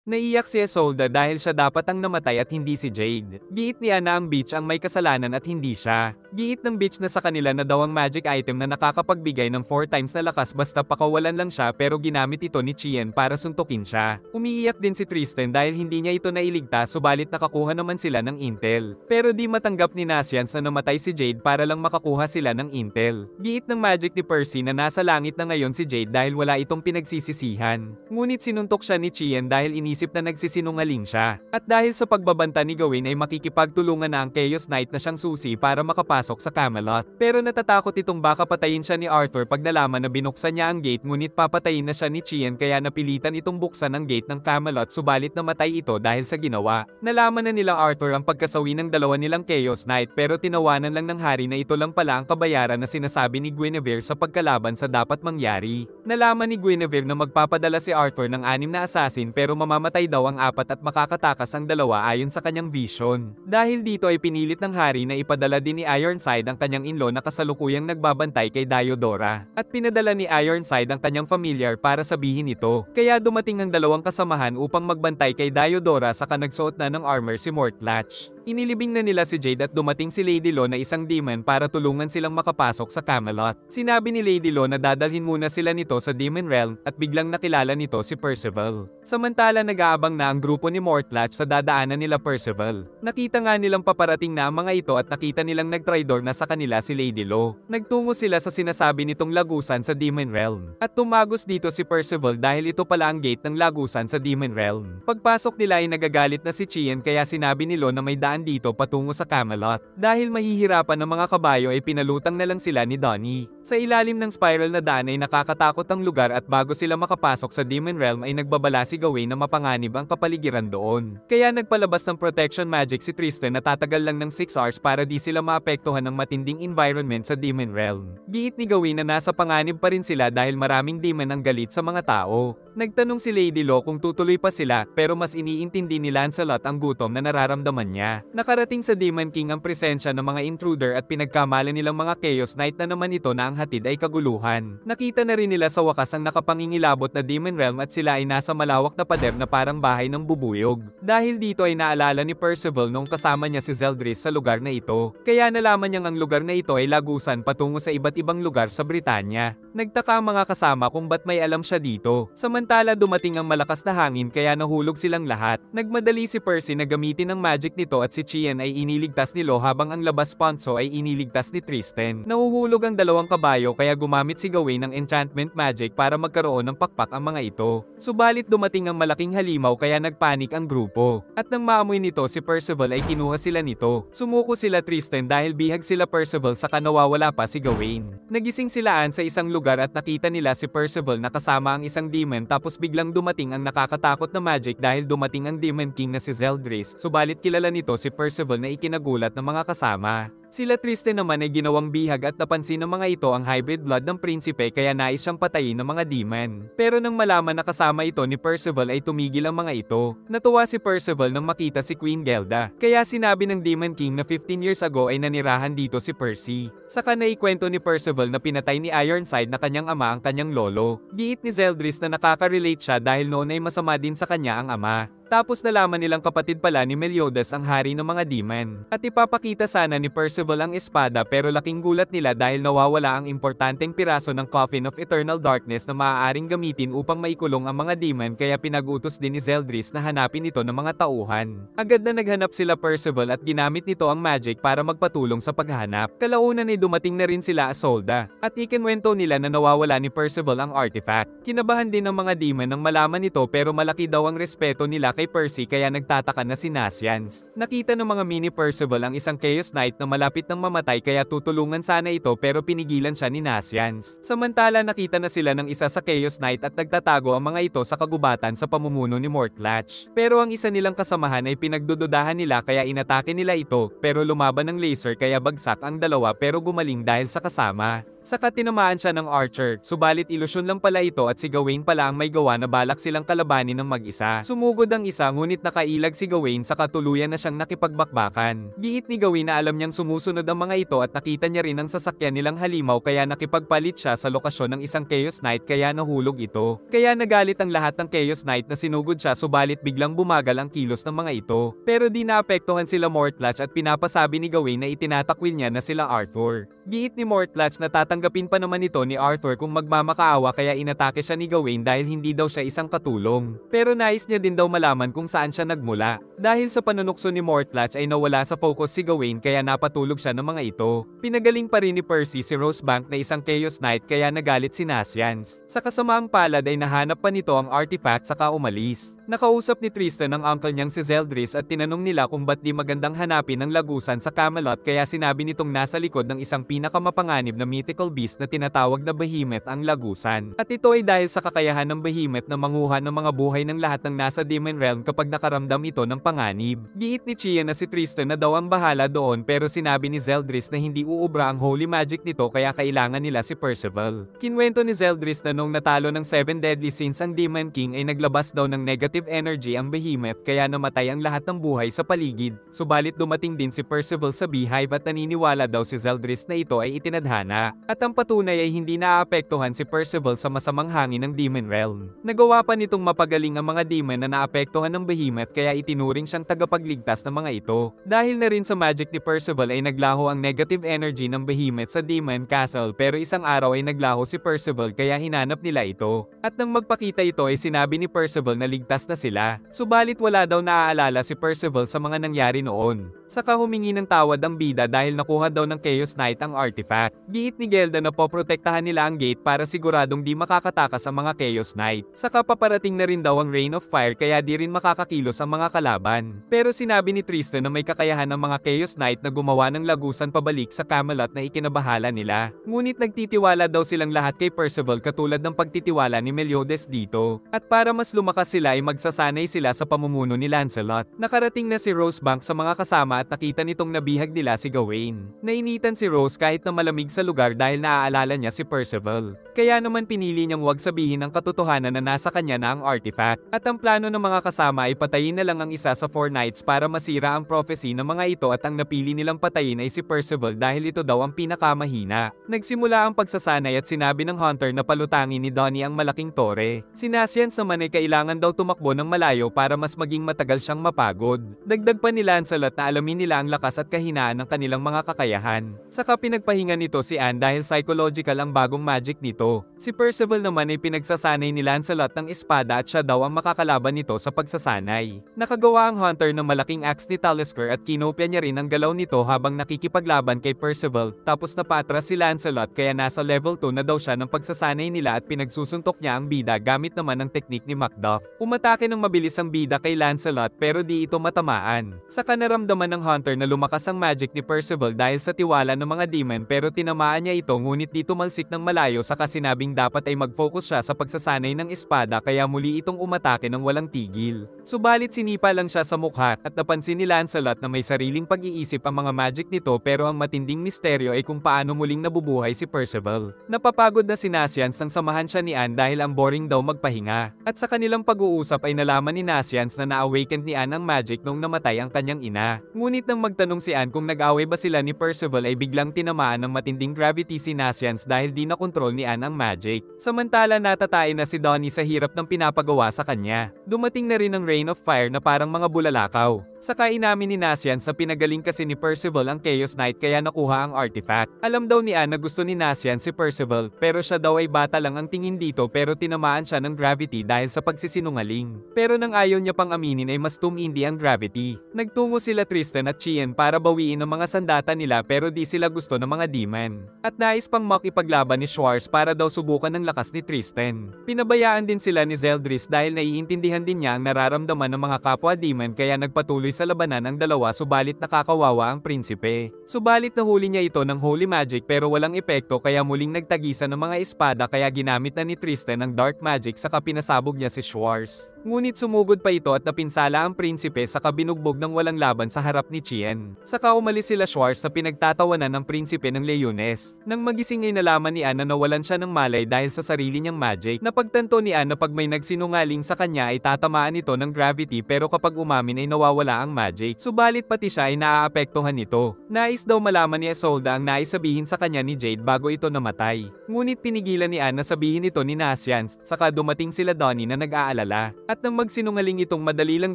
Naiyak si Isolda dahil siya dapat ang namatay at hindi si Jade. Giit ni Anna ang Beach ang may kasalanan at hindi siya. Giit ng Beach na sa kanila na daw ang magic item na nakakapagbigay ng 4 times na lakas basta pakawalan lang siya pero ginamit ito ni Chien para suntukin siya. Umiiyak din si Tristan dahil hindi niya ito nailigtas subalit nakakuha naman sila ng intel. Pero di matanggap ni Nasians na namatay si Jade para lang makakuha sila ng intel. Giit ng magic ni Percy na nasa langit na ngayon si Jade dahil wala itong pinagsisisihan. Ngunit sinuntok siya ni Chien dahil inisip na nagsisinungaling siya. At dahil sa pagbabanta ni Gawain ay makikipagtulungan na ang Chaos Knight na siyang susi para makapasok sa Camelot. Pero natatakot itong baka patayin siya ni Arthur pag nalaman na binuksan niya ang gate ngunit papatayin na siya ni Chien kaya napilitan itong buksan ang gate ng Camelot subalit namatay ito dahil sa ginawa. Nalaman na nila Arthur ang pagkasawi ng dalawa nilang Chaos Knight pero tinawanan lang ng hari na ito lang pala ang kabayaran na sinasabi ni Guinevere sa pagkalaban sa dapat mangyari. Nalaman ni Guinevere na magpapadala si Arthur ng 6 na assassin pero mamamatay daw ang 4 at makakatakas ang 2 ayon sa kanyang vision. Dahil dito ay pinilit ng hari na ipadala din ni Ironside ang kanyang inlo na kasalukuyang nagbabantay kay Diodora. At pinadala ni Ironside ang kanyang familiar para sabihin ito. Kaya dumating ang 2 kasamahan upang magbantay kay Diodora saka nagsuot na ng armor si Mortlatch. Inilibing na nila si Jade at dumating si Lady Lo na isang demon para tulungan silang makapasok sa Camelot. Sinabi ni Lady Lo na dadalhin muna sila nito sa Demon Realm at biglang nakilala nito si Percival. Samantala nag-aabang na ang grupo ni Mortlatch sa dadaanan nila Percival. Nakita nga nilang paparating na ang mga ito at nakita nilang nagtraidor na sa kanila si Lady Lo. Nagtungo sila sa sinasabi nitong lagusan sa Demon Realm. At tumagos dito si Percival dahil ito pala ang gate ng lagusan sa Demon Realm. Pagpasok nila ay nagagalit na si Chien kaya sinabi ni Lo na may daan dito patungo sa Camelot. Dahil mahihirapan ng mga kabayo ay pinalutang na lang sila ni Donnie. Sa ilalim ng spiral na daan ay nakakatakot ang lugar at bago sila makapasok sa Demon Realm ay nagbabala si Gawain na mapanganib ang kapaligiran doon. Kaya nagpalabas ng protection magic si Tristan na tatagal lang ng 6 hours para di sila maapektuhan ng matinding environment sa Demon Realm. Giit ni Gawain na nasa panganib pa rin sila dahil maraming demon ang galit sa mga tao. Nagtanong si Lady Lo kung tutuloy pa sila pero mas iniintindi ni Lancelot ang gutom na nararamdaman niya. Nakarating sa Demon King ang presensya ng mga intruder at pinagkamala nilang mga Chaos Knight na naman ito na ang hatid ay kaguluhan. Nakita na rin nila sa wakas ang nakapangingilabot na Demon Realm at sila ay nasa malawak na pader na parang bahay ng bubuyog. Dahil dito ay naalala ni Percival nung kasama niya si Zeldris sa lugar na ito. Kaya nalaman niyang ang lugar na ito ay lagusan patungo sa iba't ibang lugar sa Britanya. Nagtaka ang mga kasama kung ba't may alam siya dito. Samantala dumating ang malakas na hangin kaya nahulog silang lahat. Nagmadali si Percy na gamitin ang magic nito at si Chien ay iniligtas ni Lo habang ang labas Ponzo ay iniligtas ni Tristan. Nahuhulog ang 2 kabayo kaya gumamit si Gawain ng enchantment magic para magkaroon ng pakpak ang mga ito. Subalit dumating ang malaking halimaw kaya nagpanik ang grupo. At nang maamoy nito si Percival ay kinuha sila nito. Sumuko sila Tristan dahil bihag sila Percival saka nawawala pa si Gawain. Nagising silaan sa isang lugar at nakita nila si Percival na kasama ang isang demon tapos biglang dumating ang nakakatakot na magic dahil dumating ang Demon King na si Zeldris. Subalit kilala nito si Percival na ikinagulat ng mga kasama. Sila Tristan naman ay ginawang bihag at napansin ng mga ito ang hybrid blood ng prinsipe kaya nais siyang patayin ng mga demon. Pero nang malaman na kasama ito ni Percival ay tumigil ang mga ito. Natuwa si Percival nang makita si Queen Gelda. Kaya sinabi ng Demon King na 15 years ago ay nanirahan dito si Percy. Saka naikwento ni Percival na pinatay ni Ironside na kanyang ama ang kanyang lolo. Giit ni Zeldris na nakaka-relate siya dahil noon ay masama din sa kanya ang ama. Tapos nalaman nilang kapatid pala ni Meliodas ang hari ng mga demon. At ipapakita sana ni Percival ang espada pero laking gulat nila dahil nawawala ang importanteng piraso ng Coffin of Eternal Darkness na maaaring gamitin upang maikulong ang mga demon kaya pinag-utos din ni Zeldris na hanapin ito ng mga tauhan. Agad na naghanap sila Percival at ginamit nito ang magic para magpatulong sa paghanap. Kalaunan ay dumating na rin sila Isolda. At ikinwento nila na nawawala ni Percival ang artifact. Kinabahan din ng mga demon nang malaman nito pero malaki daw ang respeto nila kay Percy kaya nagtataka na si Nasians. Nakita ng mga mini Percival ang isang Chaos Knight na malapit ng mamatay kaya tutulungan sana ito pero pinigilan siya ni Nasians. Samantala nakita na sila ng isa sa Chaos Knight at nagtatago ang mga ito sa kagubatan sa pamumuno ni Mortlatch. Pero ang isa nilang kasamahan ay pinagdududahan nila kaya inatake nila ito pero lumaban ng laser kaya bagsak ang 2 pero gumaling dahil sa kasama. Saka tinamaan siya ng archer, subalit ilusyon lang pala ito at si Gawain pala ang may gawa na balak silang kalabanin ng mag-isa. Sumugod ang isa ngunit nakailag si Gawain saka tuluyan na siyang nakipagbakbakan. Giit ni Gawain na alam niyang sumusunod ang mga ito at nakita niya rin ang sasakyan nilang halimaw kaya nakipagpalit siya sa lokasyon ng isang Chaos Knight kaya nahulog ito. Kaya nagalit ang lahat ng Chaos Knight na sinugod siya subalit biglang bumagal ang kilos ng mga ito. Pero di naapektuhan sila Mortlach at pinapasabi ni Gawain na itinatakwil niya na sila Arthur. Giit ni Mortlach na tatanggapin pa naman ito ni Arthur kung magmamakaawa kaya inatake siya ni Gawain dahil hindi daw siya isang katulong. Pero nais niya din daw malaman kung saan siya nagmula. Dahil sa panunukso ni Mortlach ay nawala sa focus si Gawain kaya napatulog siya ng mga ito. Pinagaling pa rin ni Percy si Rosebank na isang Chaos Knight kaya nagalit si Nasians. Sa kasamaang palad ay nahanap pa nito ang artifact saka umalis. Nakausap ni Tristan ang uncle niyang si Zeldris at tinanong nila kung ba't di magandang hanapin ang lagusan sa Camelot kaya sinabi nitong nasa likod ng isang pinakamapanganib na mythical beast na tinatawag na Behemoth ang lagusan. At ito ay dahil sa kakayahan ng Behemoth na manguha ng mga buhay ng lahat ng nasa Demon Realm kapag nakaramdam ito ng panganib. Giit ni Chia na si Tristan na daw ang bahala doon pero sinabi ni Zeldris na hindi uubra ang holy magic nito kaya kailangan nila si Percival. Kinwento ni Zeldris na nung natalo ng 7 deadly sins ang Demon King ay naglabas daw ng negative energy ang Behemoth kaya namatay ang lahat ng buhay sa paligid. Subalit dumating din si Percival sa Beehive at naniniwala daw si Zeldris na ito ay itinadhana. At ang patunay ay hindi naaapektuhan si Percival sa masamang hangin ng Demon Realm. Nagawa pa nitong mapagaling ang mga demon na naapektuhan ng Behemoth kaya itinuring siyang tagapagligtas ng mga ito. Dahil na rin sa magic ni Percival ay naglaho ang negative energy ng Behemoth sa Demon Castle pero isang araw ay naglaho si Percival kaya hinanap nila ito. At nang magpakita ito ay sinabi ni Percival na ligtas na sila. Subalit wala daw naaalala si Percival sa mga nangyari noon. Saka humingi ng tawad ang bida dahil nakuha daw ng Chaos Knight ang artifact. Giit ni Gelda na poprotektahan nila ang gate para siguradong di makakatakas ang mga Chaos Knight. Saka paparating na rin daw ang Rain of Fire kaya di rin makakakilos ang mga kalaban. Pero sinabi ni Tristan na may kakayahan ng mga Chaos Knight na gumawa ng lagusan pabalik sa Camelot na ikinabahala nila. Ngunit nagtitiwala daw silang lahat kay Percival katulad ng pagtitiwala ni Meliodas dito. At para mas lumakas sila ay magsasanay sila sa pamumuno ni Lancelot. Nakarating na si Rosebank sa mga kasama at nakita nitong nabihag nila si Gawain. Nainitan si Rose kahit na malamig sa lugar dahil naaalala niya si Percival. Kaya naman pinili niyang huwag sabihin ang katotohanan na nasa kanya na ang artifact. At ang plano ng mga kasama ay patayin na lang ang isa sa 4 knights para masira ang prophecy ng mga ito at ang napili nilang patayin ay si Percival dahil ito daw ang pinakamahina. Nagsimula ang pagsasanay at sinabi ng hunter na palutangin ni Donnie ang malaking tore. Si Nasians naman ay kailangan daw tumakbo ng malayo para mas maging matagal siyang mapagod. Dagdag pa ni Lancelot na alamin nila ang lakas at kahinaan ng kanilang mga kakayahan. Saka pinagpahinga nito si Anne dahil psychological ang bagong magic nito. Si Percival naman ay pinagsasanay ni Lancelot ng espada at siya daw ang makakalaban nito sa pagsasanay. Nakagawa ang hunter ng malaking axe ni Talisker at kinopya niya rin ang galaw nito habang nakikipaglaban kay Percival tapos napatras si Lancelot kaya nasa level 2 na daw siya ng pagsasanay nila at pinagsusuntok niya ang bida gamit naman ang teknik ni Macduff. Umatake ng mabilis ang bida kay Lancelot pero di ito matamaan. Saka naramdaman ng hunter na lumakas ang magic ni Percival dahil sa tiwala ng mga demon pero tinamaan niya ito ngunit di tumalsik ng malayo saka sinabing dapat ay mag-focus siya sa pagsasanay ng espada kaya muli itong umatake ng walang tigil. Subalit sinipa lang siya sa mukha at napansin ni Lancelot na may sariling pag-iisip ang mga magic nito pero ang matinding misteryo ay kung paano muling nabubuhay si Percival. Napapagod na si Nasians nang samahan siya ni Anne dahil ang boring daw magpahinga. At sa kanilang pag-uusap ay nalaman ni Nasians na na-awakened ni Anne ang magic nung namatay ang kanyang ina. Ngunit nang magtanong si Anne kung nag-away ba sila ni Percival ay biglang tinamaan ng matinding gravity si Nasians dahil di na kontrol ni Anne ang magic. Samantala natatain na si Donnie sa hirap ng pinapagawa sa kanya. Dumating na rin ang Rain of Fire na parang mga bulalakaw. Saka inamin ni Nasians sa pinagaling kasi ni Percival ang Chaos Knight kaya nakuha ang artifact. Alam daw ni Anne na gusto ni Nasians si Percival pero siya daw ay bata lang ang tingin dito pero tinamaan siya ng gravity dahil sa pagsisinungaling. Pero nang ayaw niya pang aminin ay mas tumindi ang gravity. Nagtungo sila Tristan at Chien para bawiin ang mga sandata nila pero di sila gusto ng mga demon. At nais pang makipaglaban ni Schwartz para daw subukan ng lakas ni Tristan. Pinabayaan din sila ni Zeldris dahil naiintindihan din niya ang nararamdaman ng mga kapwa demon kaya nagpatuloy sa labanan ang dalawa subalit nakakawawa ang prinsipe. Subalit nahuli niya ito ng Holy Magic pero walang epekto kaya muling nagtagisan ng mga espada kaya ginamit na ni Tristan ang Dark Magic saka pinasabog niya si Schwartz. Ngunit sumugod pa ito at napinsala ang prinsipe saka binugbog ng walang laban sa harap ni Chien. Saka umalis sila Schwartz sa pinagtatawanan ng prinsipe ng Leones. Nang magising ay nalaman ni Anne na nawalan siya ng malay dahil sa sarili niyang magic. Napagtanto ni Anne na pag may nagsinungaling sa kanya ay tatamaan ito ng gravity pero kapag umamin ay nawawala ang magic. Subalit pati siya ay naaapektuhan nito. Nais daw malaman ni Isolde ang nais sabihin sa kanya ni Jade bago ito namatay. Ngunit pinigilan ni Anne na sabihin ito ni Nasians, saka dumating sila Donnie na nag-aalala. At nang magsinungaling itong madali lang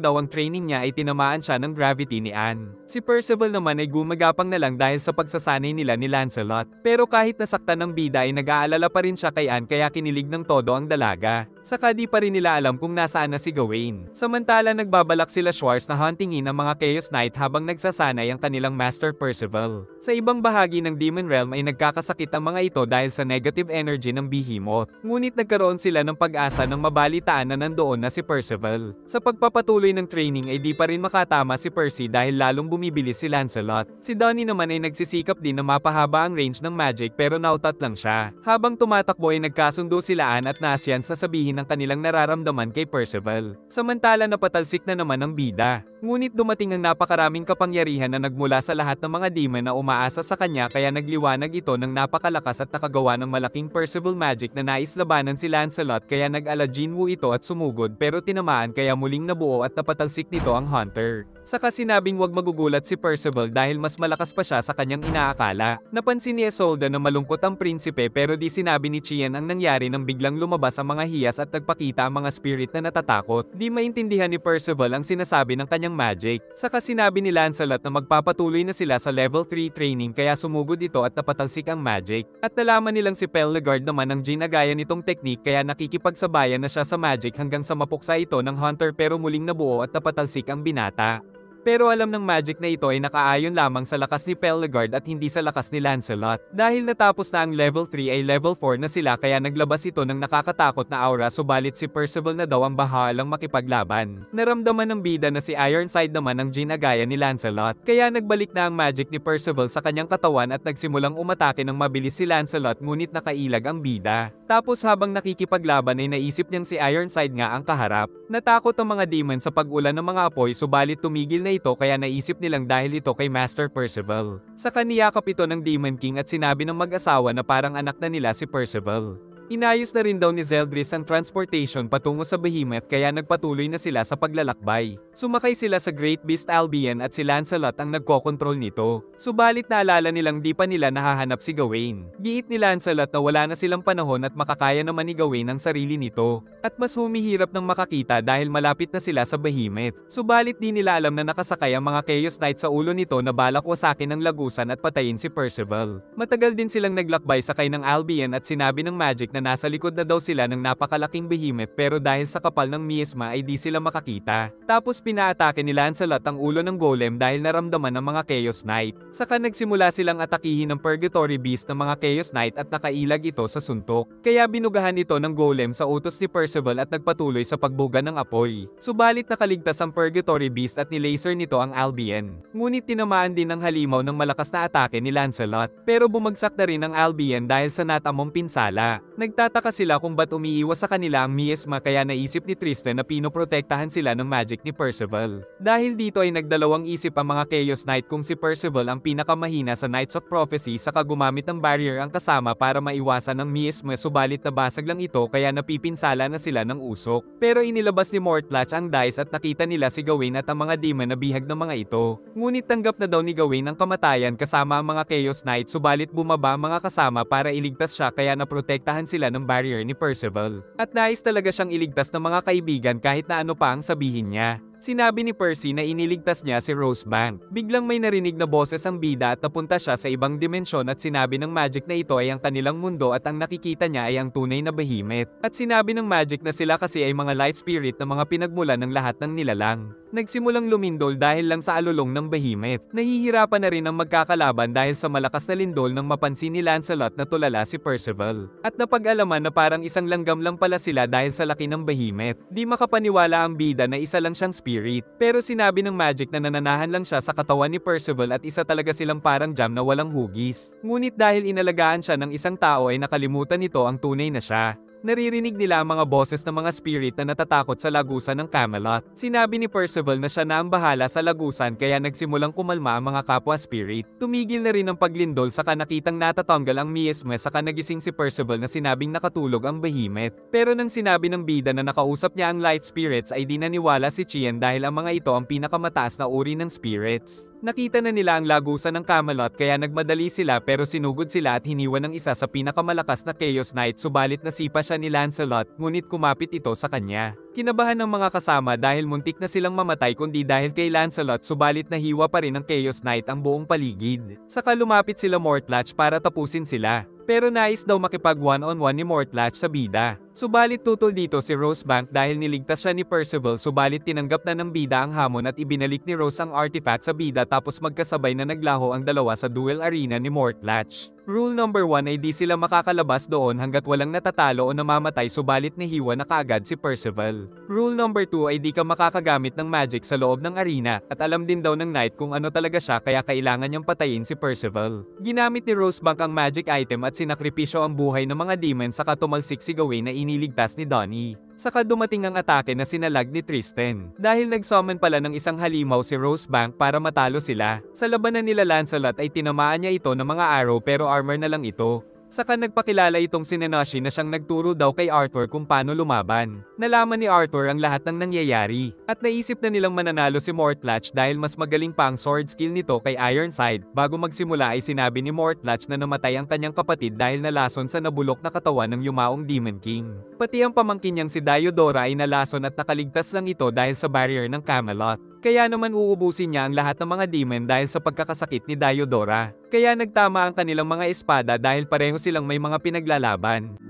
daw ang training niya ay tinamaan siya ng gravity ni Anne. Si Percival naman ay gumagapang na lang dahil sa pagsasanay nila ni Lancelot. Pero kahit nasaktan ng bida ay nag-aalala pa rin siya kay Anne kaya kinilig ng todo ang dalaga. Saka di pa rin nila alam kung nasaan na si Gawain. Samantala nagbabalak sila Schwartz na huntingin ang mga Chaos Knight habang nagsasanay ang kanilang Master Percival. Sa ibang bahagi ng Demon Realm ay nagkakasakit ang mga ito dahil sa negative energy ng Behemoth. Ngunit nagkaroon sila ng pag-asa ng mabalitaan na nandoon na si Percival. Sa pagpapatuloy ng training ay di pa rin makatama si Percy dahil lalong bumibilis si Lancelot. Si Donnie naman ay nagsisikap din na mapahaba ang range ng magic pero nautat lang siya. Habang tumatakbo ay nagkasundo sila Anne at Nasian sa sabihin ang kanilang nararamdaman kay Percival. Samantala napatalsik na naman ang bida. Ngunit dumating ang napakaraming kapangyarihan na nagmula sa lahat ng mga demon na umaasa sa kanya kaya nagliwanag ito ng napakalakas at nakagawa ng malaking Percival magic na nais labanan si Lancelot kaya nag-ala Jinwoo ito at sumugod pero tinamaan kaya muling nabuo at napatalsik nito ang Hunter. Saka sinabing wag magugulat si Percival dahil mas malakas pa siya sa kanyang inaakala. Napansin ni Isolde na malungkot ang prinsipe pero di sinabi ni Chien ang nangyari nang biglang lumabas ang mga hiyas at nagpakita ang mga spirit na natatakot. Di maintindihan ni Percival ang sinasabi ng kanyang magic. Saka sinabi ni Lancelot na magpapatuloy na sila sa level 3 training kaya sumugod ito at napatalsik ang magic. At nalaman nilang si Pellegard naman ang ginagaya nitong technique kaya nakikipagsabayan na siya sa magic hanggang sa mapuksa ito ng Hunter pero muling nabuo at napatalsik ang binata. Pero alam ng magic na ito ay nakaayon lamang sa lakas ni Pellegard at hindi sa lakas ni Lancelot. Dahil natapos na ang level 3 ay level 4 na sila kaya naglabas ito ng nakakatakot na aura subalit si Percival na daw ang bahalang makipaglaban. Naramdaman ng bida na si Ironside naman ang ginagaya ni Lancelot. Kaya nagbalik na ang magic ni Percival sa kanyang katawan at nagsimulang umatake ng mabilis si Lancelot ngunit nakailag ang bida. Tapos habang nakikipaglaban ay naisip niyang si Ironside nga ang kaharap. Natakot ang mga demon sa pag-ulan ng mga apoy subalit tumigil na ito kaya naisip nilang dahil ito kay Master Percival. Saka niyakap ito ng Demon King at sinabi ng mag-asawa na parang anak na nila si Percival. Inayos na rin daw ni Zeldris ang transportation patungo sa Behemoth kaya nagpatuloy na sila sa paglalakbay. Sumakay sila sa Great Beast Albion at si Lancelot ang nagkokontrol nito. Subalit naalala nilang di pa nila nahahanap si Gawain. Giit ni Lancelot na wala na silang panahon at makakaya naman ni Gawain ang sarili nito. At mas humihirap ng makakita dahil malapit na sila sa Behemoth. Subalit di nila alam na nakasakay ang mga Chaos Knight sa ulo nito na balak wasakin ng lagusan at patayin si Percival. Matagal din silang naglakbay sakay ng Albion at sinabi ng magic na nasa likod na daw sila ng napakalaking Behemoth pero dahil sa kapal ng miasma ay di sila makakita. Tapos pinaatake ni Lancelot ang ulo ng golem dahil naramdaman ng mga Chaos Knight. Saka nagsimula silang atakihin ng Purgatory Beast ng mga Chaos Knight at nakailag ito sa suntok. Kaya binugahan ito ng golem sa utos ni Percival at nagpatuloy sa pagbuga ng apoy. Subalit nakaligtas ang Purgatory Beast at nilaser nito ang Albion. Ngunit tinamaan din ng halimaw ng malakas na atake ni Lancelot. Pero bumagsak na rin ang Albion dahil sa natamong pinsala. Nagtataka sila kung ba't umiiwas sa kanila ang miasma kaya naisip ni Tristan na pinoprotektahan sila ng magic ni Percival. Dahil dito ay nagdalawang isip ang mga Chaos Knight kung si Percival ang pinakamahina sa Knights of Prophecy saka gumamit ng barrier ang kasama para maiwasan ng miasma subalit nabasag lang ito kaya napipinsala na sila ng usok. Pero inilabas ni Mortlach ang dice at nakita nila si Gawain at ang mga demon na bihag ng mga ito. Ngunit tanggap na daw ni Gawain ang kamatayan kasama ang mga Chaos Knight subalit bumaba ang mga kasama para iligtas siya kaya naprotektahan sila ng barrier ni Percival. At nais talaga siyang iligtas ng mga kaibigan kahit na ano pa ang sabihin niya. Sinabi ni Percy na iniligtas niya si Rosebank. Biglang may narinig na boses ang bida at napunta siya sa ibang dimensyon at sinabi ng magic na ito ay ang kanilang mundo at ang nakikita niya ay ang tunay na Behemoth. At sinabi ng magic na sila kasi ay mga life spirit na mga pinagmulan ng lahat ng nilalang. Nagsimulang lumindol dahil lang sa alulong ng Behemoth. Nahihirapan na rin ang magkakalaban dahil sa malakas na lindol nang mapansin ni Lancelot na tulala si Percival. At napag-alaman na parang isang langgam lang pala sila dahil sa laki ng Behemoth. Di makapaniwala ang bida na isa lang siyang spirit. spirit. Pero sinabi ng magic na nananahan lang siya sa katawan ni Percival at isa talaga silang parang jam na walang hugis. Ngunit dahil inalagaan siya ng isang tao ay nakalimutan nito ang tunay na siya. Naririnig nila ang mga boses ng mga spirit na natatakot sa lagusan ng Camelot. Sinabi ni Percival na siya na ang bahala sa lagusan kaya nagsimulang kumalma ang mga kapwa spirit. Tumigil na rin ang paglindol saka nakitang natatanggal ang miasma saka nagising si Percival na sinabing nakatulog ang behemoth. Pero nang sinabi ng bida na nakausap niya ang light spirits ay di naniwala si Chien dahil ang mga ito ang pinakamataas na uri ng spirits. Nakita na nila ang lagusan ng Camelot kaya nagmadali sila pero sinugod sila at hiniwan ng isa sa pinakamalakas na Chaos Knight subalit nasipa siya ni Lancelot ngunit kumapit ito sa kanya. Kinabahan ng mga kasama dahil muntik na silang mamatay kundi dahil kay Lancelot subalit nahiwa pa rin ng Chaos Knight ang buong paligid. Saka lumapit sila Mortlach para tapusin sila. Pero nais daw makipag one-on-one ni Mortlach sa bida. Subalit tutol dito si Rosebank dahil niligtas siya ni Percival subalit tinanggap na ng bida ang hamon at ibinalik ni Rose ang artifact sa bida tapos magkasabay na naglaho ang dalawa sa duel arena ni Mortlach. Rule number 1 ay di sila makakalabas doon hanggat walang natatalo o namamatay subalit nahiwa na kaagad si Percival. Rule number 2 ay di ka makakagamit ng magic sa loob ng arena at alam din daw ng knight kung ano talaga siya kaya kailangan niyang patayin si Percival. Ginamit ni Rosebank ang magic item at sinakripisyo ang buhay ng mga demon saka tumalsik si Gawain na iniligtas ni Donnie. Saka dumating ang atake na sinalag ni Tristan. Dahil nag-summon pala ng isang halimaw si Rosebank para matalo sila. Sa labanan nila Lancelot ay tinamaan niya ito ng mga arrow pero armor na lang ito. Saka nagpakilala itong si Nanashi na siyang nagturo daw kay Arthur kung paano lumaban. Nalaman ni Arthur ang lahat ng nangyayari. At naisip na nilang mananalo si Mortlach dahil mas magaling pa ang sword skill nito kay Ironside. Bago magsimula ay sinabi ni Mortlach na namatay ang kanyang kapatid dahil nalason sa nabulok na katawan ng yumaong Demon King. Pati ang pamangkin niyang si Diodora ay nalason at nakaligtas lang ito dahil sa barrier ng Camelot. Kaya naman uubusin niya ang lahat ng mga demon dahil sa pagkakasakit ni Diodora. Kaya nagtama ang kanilang mga espada dahil pareho silang may mga pinaglalaban.